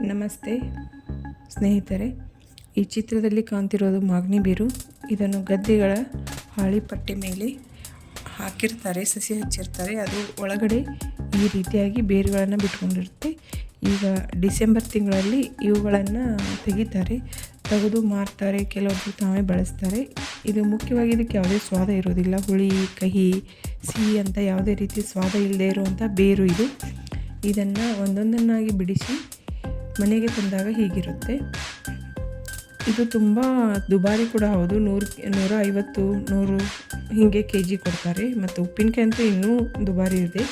ನಮಸ್ತೆ ಸ್ನೇಹಿತರೆ, ಈ ಚಿತ್ರದಲ್ಲಿ ಕಾಣ್ತಿರೋದು ಮಾಗನಿ ಬೇರು. ಇದನ್ನು ಗದ್ದೆಗಳ ಹಾಳಿ ಪಟ್ಟೆ ಮೇಲೆ ಹಾಕಿರ್ತಾರೆ, ಸಸಿ ಹಚ್ಚಿರ್ತಾರೆ. ಅದು ಒಳಗಡೆ ಈ ರೀತಿಯಾಗಿ ಬೇರುಗಳನ್ನು ಬಿಟ್ಕೊಂಡಿರುತ್ತೆ. ಈಗ ಡಿಸೆಂಬರ್ ತಿಂಗಳಲ್ಲಿ ಇವುಗಳನ್ನು ತೆಗೆದು ಮಾರ್ತಾರೆ, ಕೆಲವೊಬ್ಬರು ತಾವೇ ಬಳಸ್ತಾರೆ. ಇದು ಮುಖ್ಯವಾಗಿ ಇದಕ್ಕೆ ಯಾವುದೇ ಸ್ವಾದ ಇರೋದಿಲ್ಲ, ಹುಳಿ ಕಹಿ ಸಿಹಿ ಅಂತ ಯಾವುದೇ ರೀತಿ ಸ್ವಾದ ಇಲ್ಲದೆ ಇರುವಂಥ ಬೇರು ಇದು. ಇದನ್ನು ಒಂದೊಂದನ್ನಾಗಿ ಬಿಡಿಸಿ ಮನೆಗೆ ತಂದಾಗ ಹೀಗಿರುತ್ತೆ. ಇದು ತುಂಬ ದುಬಾರಿ ಕೂಡ ಹೌದು. 150 100 ಹೀಗೆ ಕೆಜಿ ಕೊಡ್ತಾರೆ. ಮತ್ತು ಉಪ್ಪಿನಕಾಯಿ ಅಂತೂ ಇನ್ನೂ ದುಬಾರಿ ಇದೆ.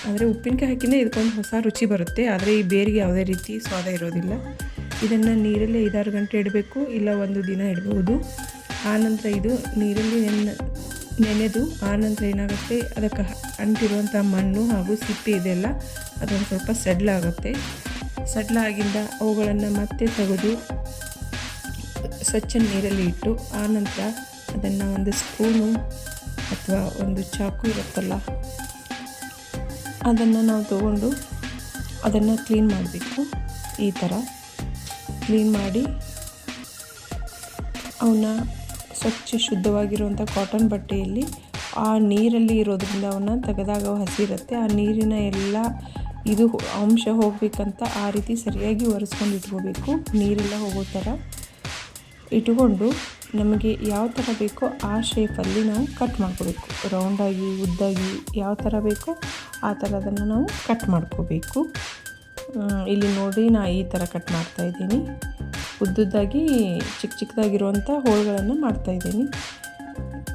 ಆದರೆ ಉಪ್ಪಿನಕಾಯಿ ಹಾಕಿನೇ ಇದಕ್ಕೊಂದು ಹೊಸ ರುಚಿ ಬರುತ್ತೆ. ಆದರೆ ಈ ಬೇರಿಗೆ ಯಾವುದೇ ರೀತಿ ಸ್ವಾದ ಇರೋದಿಲ್ಲ. ಇದನ್ನು ನೀರಲ್ಲಿ 5-6 ಗಂಟೆ ಇಡಬೇಕು, ಇಲ್ಲ 1 ದಿನ ಇಡಬಹುದು. ಆನಂತರ ಇದು ನೀರಲ್ಲಿ ನೆನೆದು ಆನಂತರ ಏನಾಗುತ್ತೆ, ಅದಕ್ಕೆ ಅಂಟಿರುವಂಥ ಮಣ್ಣು ಹಾಗೂ ಸಿಪ್ಪೆ ಇದೆಲ್ಲ ಅದೊಂದು ಸ್ವಲ್ಪ ಸಡ್ಲಾಗುತ್ತೆ. ಸಡ್ಲಾಗಿಂದ ಅವುಗಳನ್ನು ಮತ್ತೆ ತೆಗೆದು ಸ್ವಚ್ಛ ನೀರಲ್ಲಿ ಇಟ್ಟು ಆನಂತರ ಅದನ್ನು ಒಂದು ಸ್ಪೂನು ಅಥವಾ ಒಂದು ಚಾಕು ಇರುತ್ತಲ್ಲ, ಅದನ್ನು ನಾವು ತಗೊಂಡು ಅದನ್ನು ಕ್ಲೀನ್ ಮಾಡಬೇಕು. ಈ ಥರ ಕ್ಲೀನ್ ಮಾಡಿ ಅವನ್ನ ಸ್ವಚ್ಛ ಶುದ್ಧವಾಗಿರುವಂಥ ಕಾಟನ್ ಬಟ್ಟೆಯಲ್ಲಿ ಆ ನೀರಲ್ಲಿ ಇರೋದ್ರಿಂದ ಅವನ್ನ ತೆಗೆದಾಗ ಹಸಿರುತ್ತೆ. ಆ ನೀರಿನ ಎಲ್ಲ ಇದು ಅಂಶ ಹೋಗಬೇಕಂತ ಆ ರೀತಿ ಸರಿಯಾಗಿ ಒರೆಸ್ಕೊಂಡು ಇಟ್ಕೋಬೇಕು. ನೀರೆಲ್ಲ ಹೋಗೋ ಥರ ಇಟ್ಕೊಂಡು ನಮಗೆ ಯಾವ ಥರ ಬೇಕೋ ಆ ಶೇಪಲ್ಲಿ ನಾವು ಕಟ್ ಮಾಡ್ಕೋಬೇಕು. ರೌಂಡಾಗಿ ಉದ್ದಾಗಿ ಯಾವ ಥರ ಬೇಕೋ ಆ ಥರ ಅದನ್ನು ನಾವು ಕಟ್ ಮಾಡ್ಕೋಬೇಕು. ಇಲ್ಲಿ ನೋಡಿ, ನಾನು ಈ ಥರ ಕಟ್ ಮಾಡ್ತಾಯಿದ್ದೀನಿ. ಉದ್ದುದ್ದಾಗಿ ಚಿಕ್ಕದಾಗಿರುವಂಥ ಹೋಳುಗಳನ್ನು ಮಾಡ್ತಾಯಿದ್ದೀನಿ.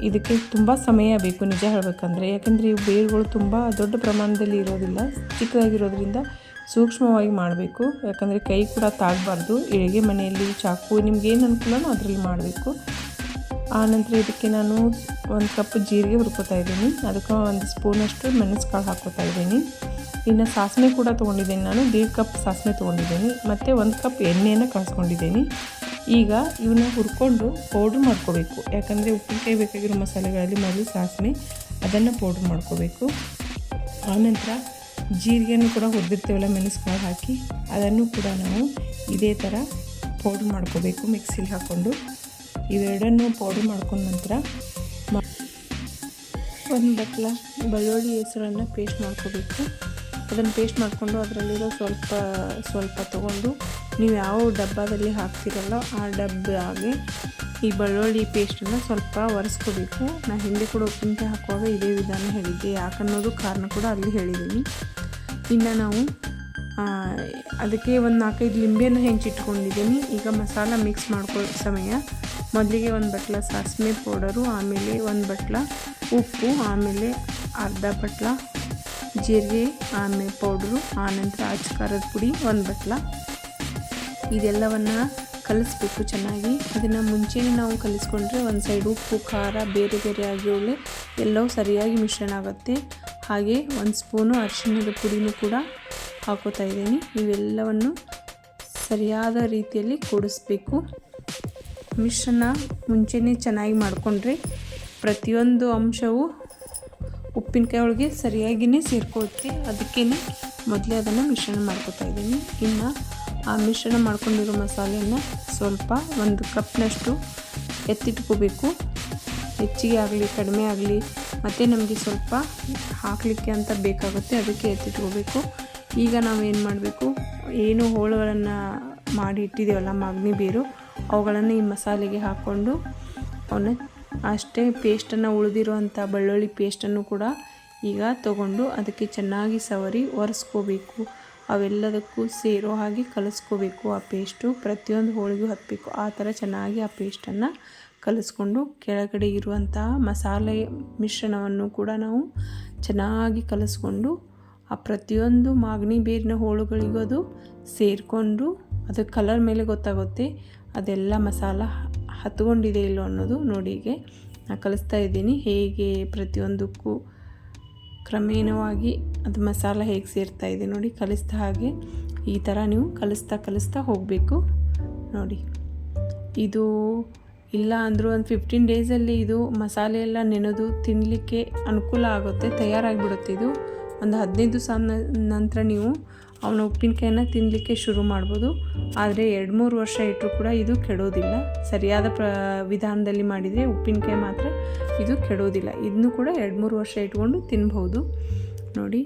ಇದಕ್ಕೆ ತುಂಬ ಸಮಯ ಬೇಕು ನಿಜ ಹೇಳಬೇಕಂದ್ರೆ, ಯಾಕೆಂದರೆ ಇವು ಬೇರುಗಳು ತುಂಬ ದೊಡ್ಡ ಪ್ರಮಾಣದಲ್ಲಿ ಇರೋದಿಲ್ಲ, ಚಿಕ್ಕದಾಗಿರೋದ್ರಿಂದ ಸೂಕ್ಷ್ಮವಾಗಿ ಮಾಡಬೇಕು. ಯಾಕಂದರೆ ಕೈ ಕೂಡ ತಾಗಬಾರ್ದು. ಎಳೆಗೆ ಮನೆಯಲ್ಲಿ ಚಾಕು ನಿಮ್ಗೇನು ಅನುಕೂಲನೋ ಅದರಲ್ಲಿ ಮಾಡಬೇಕು. ಆನಂತರ ಇದಕ್ಕೆ ನಾನು 1 ಕಪ್ ಜೀರಿಗೆ ಹುರ್ಕೋತಾ ಇದ್ದೀನಿ. ಅದಕ್ಕೆ 1 ಸ್ಪೂನಷ್ಟು ಮೆಣಸುಕಾಳು ಹಾಕ್ಕೋತಾ ಇದ್ದೀನಿ. ಇನ್ನು ಸಾಸಿವೆ ಕೂಡ ತೊಗೊಂಡಿದ್ದೀನಿ. ನಾನು 1.5 ಕಪ್ ಸಾಸಿವೆ ತೊಗೊಂಡಿದ್ದೀನಿ. ಮತ್ತು 1 ಕಪ್ ಎಣ್ಣೆಯನ್ನು ಕಾಯಿಸ್ಕೊಂಡಿದ್ದೀನಿ. ಈಗ ಇವನ್ನ ಹುರ್ಕೊಂಡು ಪೌಡ್ರ್ ಮಾಡ್ಕೋಬೇಕು. ಯಾಕಂದರೆ ಉಪ್ಪಿನಕಾಯಿ ಬೇಕಾಗಿರೋ ಮಸಾಲೆಗಳಲ್ಲಿ ಮೊದಲು ಸಾಸಿವೆ, ಅದನ್ನು ಪೌಡ್ರ್ ಮಾಡ್ಕೋಬೇಕು. ಆನಂತರ ಜೀರಿಗೆಯನ್ನು ಕೂಡ ಹುರಿದಿರ್ತೀವಲ್ಲ ಮೆಣಸುಕಾಳು ಹಾಕಿ, ಅದನ್ನು ಕೂಡ ನಾವು ಇದೇ ಥರ ಪೌಡ್ರ್ ಮಾಡ್ಕೋಬೇಕು ಮಿಕ್ಸಿಲಿ ಹಾಕ್ಕೊಂಡು. ಇವೆರಡನ್ನು ಪೌಡ್ರ್ ಮಾಡ್ಕೊಂಡ ನಂತರ 1 ಬಟ್ಲ ಬೆಳ್ಳುಳ್ಳಿ ಹೆಸರನ್ನು ಪೇಸ್ಟ್ ಮಾಡ್ಕೋಬೇಕು. ಅದನ್ನು ಪೇಸ್ಟ್ ಮಾಡಿಕೊಂಡು ಅದರಲ್ಲಿರೋ ಸ್ವಲ್ಪ ತೊಗೊಂಡು ನೀವು ಯಾವ ಡಬ್ಬದಲ್ಲಿ ಹಾಕ್ತಿರಲ್ಲ ಆ ಡಬ್ಬಾಗೆ ಈ ಬೆಳ್ಳುಳ್ಳಿ ಪೇಸ್ಟನ್ನು ಸ್ವಲ್ಪ ಒರೆಸ್ಕೋಬೇಕು. ನಾನು ಹಿಂದೆ ಕೂಡ ಉಪ್ಪಿನಕಾಯಿ ಹಾಕುವಾಗ ಇದೇ ವಿಧಾನ ಹೇಳಿದ್ದೆ, ಯಾಕನ್ನೋದು ಕಾರಣ ಕೂಡ ಅಲ್ಲಿ ಹೇಳಿದ್ದೀನಿ. ಇನ್ನು ನಾವು ಅದಕ್ಕೆ 1-4-5 ಲಿಂಬೆಯನ್ನು ಹೆಂಚಿಟ್ಕೊಂಡಿದ್ದೀನಿ. ಈಗ ಮಸಾಲ ಮಿಕ್ಸ್ ಮಾಡ್ಕೋ ಸಮಯ ಮೊದಲಿಗೆ 1 ಬಟ್ಲ ಸಾಸಿವೆ ಪೌಡರು, ಆಮೇಲೆ 1 ಬಟ್ಲ ಉಪ್ಪು, ಆಮೇಲೆ ಅರ್ಧ ಬಟ್ಲ ಜೀರಿಗೆ ಆಮೇಲೆ ಪೌಡ್ರು, ಆನಂತರ ಖಾರದ ಪುಡಿ 1 ಬಟ್ಲ. ಇದೆಲ್ಲವನ್ನು ಕಲಿಸ್ಬೇಕು ಚೆನ್ನಾಗಿ. ಅದನ್ನು ಮುಂಚೆನೇ ನಾವು ಕಲಿಸ್ಕೊಂಡ್ರೆ ಒಂದು ಸೈಡ್ ಉಪ್ಪು ಖಾರ ಬೇರೆ ಆಗಿರಲಿ ಎಲ್ಲವೂ ಸರಿಯಾಗಿ ಮಿಶ್ರಣ ಆಗುತ್ತೆ. ಹಾಗೆ 1 ಸ್ಪೂನು ಅರಿಶಿಣದ ಪುಡಿನೂ ಕೂಡ ಹಾಕೋತಾ ಇದ್ದೀನಿ. ಇವೆಲ್ಲವನ್ನು ಸರಿಯಾದ ರೀತಿಯಲ್ಲಿ ಕೂಡಿಸ್ಬೇಕು. ಮಿಶ್ರಣ ಮುಂಚೆನೇ ಚೆನ್ನಾಗಿ ಮಾಡಿಕೊಂಡ್ರೆ ಪ್ರತಿಯೊಂದು ಅಂಶವು ಉಪ್ಪಿನಕಾಯಿ ಒಳಗೆ ಸರಿಯಾಗಿಯೇ ಸೇರ್ಕೊಳ್ಳುತ್ತೆ. ಅದಕ್ಕೇ ಮೊದಲೇ ಅದನ್ನು ಮಿಶ್ರಣ ಮಾಡ್ಕೊತಾ ಇದ್ದೀನಿ. ಇನ್ನು ಆ ಮಿಶ್ರಣ ಮಾಡ್ಕೊಂಡಿರೋ ಮಸಾಲೆಯನ್ನು ಸ್ವಲ್ಪ 1 ಕಪ್ನಷ್ಟು ಎತ್ತಿಟ್ಕೋಬೇಕು. ಹೆಚ್ಚಿಗೆ ಆಗಲಿ ಕಡಿಮೆ ಆಗಲಿ ಮತ್ತು ನಮಗೆ ಸ್ವಲ್ಪ ಹಾಕಲಿಕ್ಕೆ ಅಂತ ಬೇಕಾಗುತ್ತೆ, ಅದಕ್ಕೆ ಎತ್ತಿಟ್ಕೋಬೇಕು. ಈಗ ನಾವೇನು ಮಾಡಬೇಕು, ಏನು ಹೋಳುಗಳನ್ನು ಮಾಡಿ ಇಟ್ಟಿದ್ದೇವಲ್ಲ ಮಾಗನಿ ಬೇರು, ಅವುಗಳನ್ನು ಈ ಮಸಾಲೆಗೆ ಹಾಕ್ಕೊಂಡು ಅವನ್ನ ಅಷ್ಟೇ ಪೇಸ್ಟನ್ನು ಉಳಿದಿರುವಂಥ ಬೆಳ್ಳುಳ್ಳಿ ಪೇಸ್ಟನ್ನು ಕೂಡ ಈಗ ತೊಗೊಂಡು ಅದಕ್ಕೆ ಚೆನ್ನಾಗಿ ಸವರಿ ಒರೆಸ್ಕೋಬೇಕು. ಅವೆಲ್ಲದಕ್ಕೂ ಸೇರೋ ಹಾಗೆ ಕಲಿಸ್ಕೋಬೇಕು. ಆ ಪೇಸ್ಟು ಪ್ರತಿಯೊಂದು ಹೋಳಿಗೂ ಹತ್ತಬೇಕು. ಆ ಥರ ಚೆನ್ನಾಗಿ ಆ ಪೇಸ್ಟನ್ನು ಕಲಿಸ್ಕೊಂಡು ಕೆಳಗಡೆ ಇರುವಂತಹ ಮಸಾಲೆ ಮಿಶ್ರಣವನ್ನು ಕೂಡ ನಾವು ಚೆನ್ನಾಗಿ ಕಲಿಸ್ಕೊಂಡು ಆ ಪ್ರತಿಯೊಂದು ಮಾಗನಿ ಬೇರಿನ ಹೋಳುಗಳಿಗೂ ಅದು ಸೇರಿಕೊಂಡು ಅದು ಕಲರ್ ಮೇಲೆ ಗೊತ್ತಾಗುತ್ತೆ ಅದೆಲ್ಲ ಮಸಾಲ ಹತ್ಕೊಂಡಿದೆ ಇಲ್ಲೋ ಅನ್ನೋದು. ನೋಡಿ, ಹೀಗೆ ನಾನು ಕಲಿಸ್ತಾ ಇದ್ದೀನಿ ಹೇಗೆ ಪ್ರತಿಯೊಂದಕ್ಕೂ ಕ್ರಮೇಣವಾಗಿ ಅದು ಮಸಾಲ ಹೇಗೆ ಸೇರ್ತಾ ಇದೆ ನೋಡಿ. ಕಲಿಸ್ತಾ ಹಾಗೆ ಈ ಥರ ನೀವು ಕಲಿಸ್ತಾ ಹೋಗಬೇಕು. ನೋಡಿ, ಇದು ಇಲ್ಲ ಅಂದರೂ ಒಂದು 15 ಡೇಸಲ್ಲಿ ಇದು ಮಸಾಲೆ ಎಲ್ಲ ನೆನೆದು ತಿನ್ನಲಿಕ್ಕೆ ಅನುಕೂಲ ಆಗುತ್ತೆ, ತಯಾರಾಗಿಬಿಡುತ್ತೆ. ಇದು ಒಂದು 15 ದಿವಸ ನಂತರ ನೀವು ಅವನ ಉಪ್ಪಿನಕಾಯಿನ ತಿನ್ನಲಿಕ್ಕೆ ಶುರು ಮಾಡ್ಬೋದು. ಆದರೆ 2-3 ವರ್ಷ ಇಟ್ಟರೂ ಕೂಡ ಇದು ಕೆಡೋದಿಲ್ಲ. ಸರಿಯಾದ ವಿಧಾನದಲ್ಲಿ ಮಾಡಿದರೆ ಉಪ್ಪಿನಕಾಯಿ ಮಾತ್ರ ಇದು ಕೆಡೋದಿಲ್ಲ. ಇದನ್ನು ಕೂಡ 2-3 ವರ್ಷ ಇಟ್ಕೊಂಡು ತಿನ್ಬೋದು. ನೋಡಿ,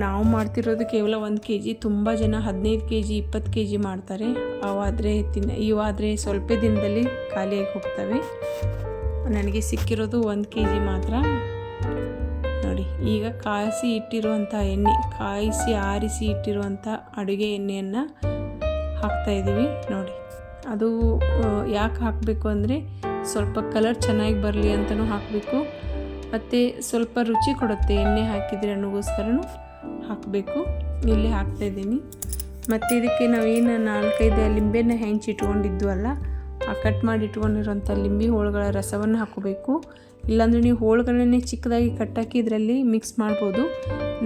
ನಾವು ಮಾಡ್ತಿರೋದು ಕೇವಲ 1 kg. ತುಂಬ ಜನ 15 kg 20 kg ಮಾಡ್ತಾರೆ. ಇವಾದರೆ ಸ್ವಲ್ಪ ದಿನದಲ್ಲಿ ಖಾಲಿಯಾಗಿ ಹೋಗ್ತವೆ. ನನಗೆ ಸಿಕ್ಕಿರೋದು 1 kg ಮಾತ್ರ. ನೋಡಿ, ಈಗ ಕಾಯಿಸಿ ಇಟ್ಟಿರುವಂಥ ಎಣ್ಣೆ, ಆರಿಸಿ ಇಟ್ಟಿರುವಂಥ ಅಡುಗೆ ಎಣ್ಣೆಯನ್ನು ಹಾಕ್ತಾಯಿದ್ದೀವಿ. ನೋಡಿ, ಅದು ಯಾಕೆ ಹಾಕಬೇಕು ಅಂದರೆ ಸ್ವಲ್ಪ ಕಲರ್ ಚೆನ್ನಾಗಿ ಬರಲಿ ಅಂತಲೂ ಹಾಕಬೇಕು, ಮತ್ತು ಸ್ವಲ್ಪ ರುಚಿ ಕೊಡುತ್ತೆ ಎಣ್ಣೆ ಹಾಕಿದರೆ ಅನ್ನೋಗೋಸ್ಕರನೂ ಹಾಕಬೇಕು. ಇಲ್ಲಿ ಹಾಕ್ತಾಯಿದ್ದೀನಿ. ಮತ್ತು ಇದಕ್ಕೆ ನಾವೇನು 4-5 ಲಿಂಬೆನ ಹೆಂಚಿ ಇಟ್ಕೊಂಡಿದ್ವಲ್ಲ, ಆ ಕಟ್ ಮಾಡಿ ಇಟ್ಕೊಂಡಿರೋಂಥ ಲಿಂಬೆ ಹೋಳುಗಳ ರಸವನ್ನು ಹಾಕೋಬೇಕು. ಇಲ್ಲಾಂದರೆ ನೀವು ಹೋಳುಗಳನ್ನೇ ಚಿಕ್ಕದಾಗಿ ಕಟ್ಟಾಕಿ ಇದರಲ್ಲಿ ಮಿಕ್ಸ್ ಮಾಡ್ಬೋದು.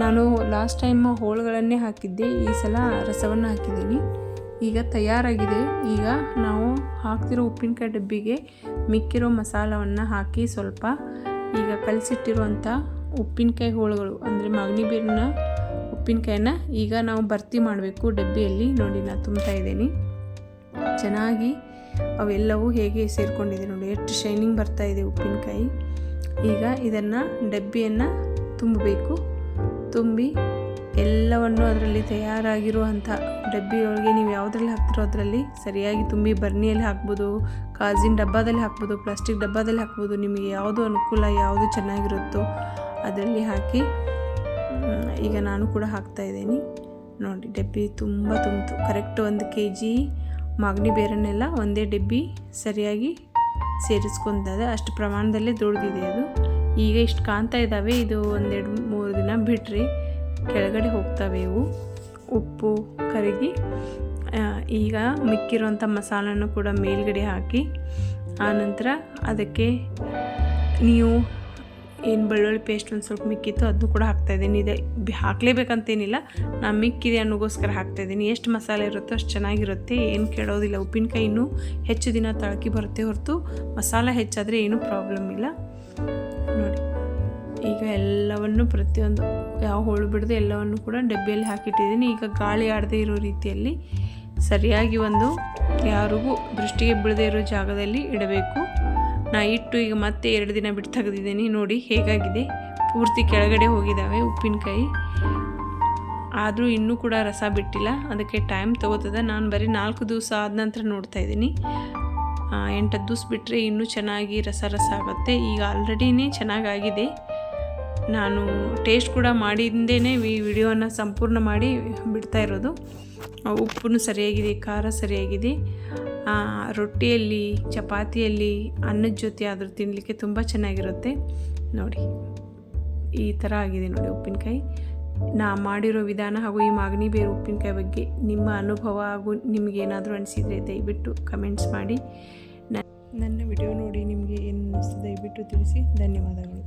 ನಾನು ಲಾಸ್ಟ್ ಟೈಮ್ ಹೋಳುಗಳನ್ನೇ ಹಾಕಿದ್ದೆ, ಈ ಸಲ ರಸವನ್ನು ಹಾಕಿದ್ದೀನಿ. ಈಗ ತಯಾರಾಗಿದೆ. ಈಗ ನಾವು ಹಾಕ್ತಿರೋ ಉಪ್ಪಿನಕಾಯಿ ಡಬ್ಬಿಗೆ ಮಿಕ್ಕಿರೋ ಮಸಾಲವನ್ನು ಹಾಕಿ ಸ್ವಲ್ಪ ಈಗ ಕಲಸಿಟ್ಟಿರುವಂಥ ಉಪ್ಪಿನಕಾಯಿ ಹೋಳುಗಳು ಅಂದರೆ ಮಾಗನಿ ಬೇರಿನ ಉಪ್ಪಿನಕಾಯಿನ ಈಗ ನಾವು ಭರ್ತಿ ಮಾಡಬೇಕು ಡಬ್ಬಿಯಲ್ಲಿ. ನೋಡಿ, ನಾನು ತುಂಬ್ತಾ ಇದ್ದೀನಿ. ಚೆನ್ನಾಗಿ ಅವೆಲ್ಲವೂ ಹೇಗೆ ಸೇರಿಕೊಂಡಿದೆ ನೋಡಿ, ಎಷ್ಟು ಶೈನಿಂಗ್ ಬರ್ತಾ ಇದೆ ಉಪ್ಪಿನಕಾಯಿ. ಈಗ ಇದನ್ನು ಡಬ್ಬಿಯನ್ನು ತುಂಬಬೇಕು. ತುಂಬಿ ಎಲ್ಲವನ್ನು ಅದರಲ್ಲಿ ತಯಾರಾಗಿರುವಂಥ ಡಬ್ಬಿಯೊಳಗೆ ನೀವು ಯಾವುದ್ರಲ್ಲಿ ಹಾಕ್ತಿರೋ ಅದರಲ್ಲಿ ಸರಿಯಾಗಿ ತುಂಬಿ ಬರ್ನಿಯಲ್ಲಿ ಹಾಕ್ಬೋದು, ಗಾಜಿನ ಡಬ್ಬದಲ್ಲಿ ಹಾಕ್ಬೋದು, ಪ್ಲಾಸ್ಟಿಕ್ ಡಬ್ಬದಲ್ಲಿ ಹಾಕ್ಬೋದು. ನಿಮಗೆ ಯಾವುದು ಅನುಕೂಲ, ಯಾವುದು ಚೆನ್ನಾಗಿರುತ್ತೋ ಅದರಲ್ಲಿ ಹಾಕಿ. ಈಗ ನಾನು ಕೂಡ ಹಾಕ್ತಾಯಿದ್ದೀನಿ. ನೋಡಿ, ಡಬ್ಬಿ ತುಂಬ ತುಂಬಿತು. ಕರೆಕ್ಟ್ 1 kg ಮಾಗನಿ ಬೇರನ್ನೆಲ್ಲ ಒಂದೇ ಡಬ್ಬಿ ಸರಿಯಾಗಿ ಸೇರಿಸ್ಕೊತದೆ. ಅಷ್ಟು ಪ್ರಮಾಣದಲ್ಲೇ ದೊಡ್ಡದಿದೆ ಅದು. ಈಗ ಇಷ್ಟು ಕಾಣ್ತಾ ಇದ್ದಾವೆ. ಇದು 1-2-3 ದಿನ ಬಿಟ್ಟರೆ ಕೆಳಗಡೆ ಹೋಗ್ತವೆ ಇವು, ಉಪ್ಪು ಕರಗಿ. ಈಗ ಮಿಕ್ಕಿರೋಂಥ ಮಸಾಲನ್ನು ಕೂಡ ಮೇಲ್ಗಡೆ ಹಾಕಿ, ಆನಂತರ ಅದಕ್ಕೆ ನೀವು ಏನು ಬೆಳ್ಳುಳ್ಳಿ ಪೇಸ್ಟ್ ಒಂದು ಸ್ವಲ್ಪ ಮಿಕ್ಕಿತ್ತು ಅದನ್ನು ಕೂಡ ಹಾಕ್ತಾಯಿದ್ದೀನಿ. ಇದೆ ಹಾಕಲೇಬೇಕಂತೇನಿಲ್ಲ, ನಾನು ಮಿಕ್ಕಿದೆ ಅನ್ನೋಗೋಸ್ಕರ ಹಾಕ್ತಾಯಿದ್ದೀನಿ. ಎಷ್ಟು ಮಸಾಲೆ ಇರುತ್ತೋ ಅಷ್ಟು ಚೆನ್ನಾಗಿರುತ್ತೆ, ಏನು ಕೆಡೋದಿಲ್ಲ. ಉಪ್ಪಿನಕಾಯಿ ಇನ್ನೂ ಹೆಚ್ಚು ದಿನ ತಳಕಿ ಬರುತ್ತೆ ಹೊರತು ಮಸಾಲೆ ಹೆಚ್ಚಾದರೆ ಏನೂ ಪ್ರಾಬ್ಲಮ್ ಇಲ್ಲ. ನೋಡಿ, ಈಗ ಎಲ್ಲವನ್ನು ಪ್ರತಿಯೊಂದು ಯಾವ ಹೋಳು ಬಿಡದೆ ಎಲ್ಲವನ್ನು ಕೂಡ ಡಬ್ಬಿಯಲ್ಲಿ ಹಾಕಿಟ್ಟಿದ್ದೀನಿ. ಈಗ ಗಾಳಿ ಆಡದೇ ಇರೋ ರೀತಿಯಲ್ಲಿ ಸರಿಯಾಗಿ ಯಾರಿಗೂ ದೃಷ್ಟಿಗೆ ಬೀಳದೇ ಇರೋ ಜಾಗದಲ್ಲಿ ಇಡಬೇಕು. ನಾ ಇಟ್ಟು ಈಗ ಮತ್ತೆ 2 ದಿನ ಬಿಟ್ಟು ತೆಗೆದಿದ್ದೀನಿ. ನೋಡಿ ಹೇಗಾಗಿದೆ, ಪೂರ್ತಿ ಕೆಳಗಡೆ ಹೋಗಿದ್ದಾವೆ ಉಪ್ಪಿನಕಾಯಿ. ಆದರೂ ಇನ್ನೂ ಕೂಡ ರಸ ಬಿಟ್ಟಿಲ್ಲ, ಅದಕ್ಕೆ ಟೈಮ್ ತೊಗೋತದೆ. ನಾನು ಬರೀ 4 ದಿವಸ ಆದ ನಂತರ ನೋಡ್ತಾಯಿದ್ದೀನಿ. 8 ದಿವಸ ಬಿಟ್ಟರೆ ಇನ್ನೂ ಚೆನ್ನಾಗಿ ರಸ ಆಗುತ್ತೆ. ಈಗ ಆಲ್ರೆಡಿನೇ ಚೆನ್ನಾಗಾಗಿದೆ. ನಾನು ಟೇಸ್ಟ್ ಕೂಡ ಮಾಡಿದ್ದೇನೆ ಈ ವಿಡಿಯೋನ ಸಂಪೂರ್ಣ ಮಾಡಿ ಬಿಡ್ತಾ ಇರೋದು. ಉಪ್ಪು ಸರಿಯಾಗಿದೆ, ಖಾರ ಸರಿಯಾಗಿದೆ. ರೊಟ್ಟಿಯಲ್ಲಿ, ಚಪಾತಿಯಲ್ಲಿ, ಅನ್ನದ ಜೊತೆ ಆದರೂ ತಿನ್ನಲಿಕ್ಕೆ ತುಂಬ ಚೆನ್ನಾಗಿರುತ್ತೆ. ನೋಡಿ, ಈ ಥರ ಆಗಿದೆ ನೋಡಿ ಉಪ್ಪಿನಕಾಯಿ. ನಾ ಮಾಡಿರೋ ವಿಧಾನ ಹಾಗೂ ಈ ಮಾಗನಿ ಬೇರು ಉಪ್ಪಿನಕಾಯಿ ಬಗ್ಗೆ ನಿಮ್ಮ ಅನುಭವ ಹಾಗೂ ನಿಮಗೇನಾದರೂ ಅನಿಸಿದರೆ ದಯವಿಟ್ಟು ಕಮೆಂಟ್ಸ್ ಮಾಡಿ. ನನ್ನ ವಿಡಿಯೋ ನೋಡಿ ನಿಮಗೆ ಏನು ಅನ್ನಿಸ್ತು ದಯವಿಟ್ಟು ತಿಳಿಸಿ. ಧನ್ಯವಾದಗಳು.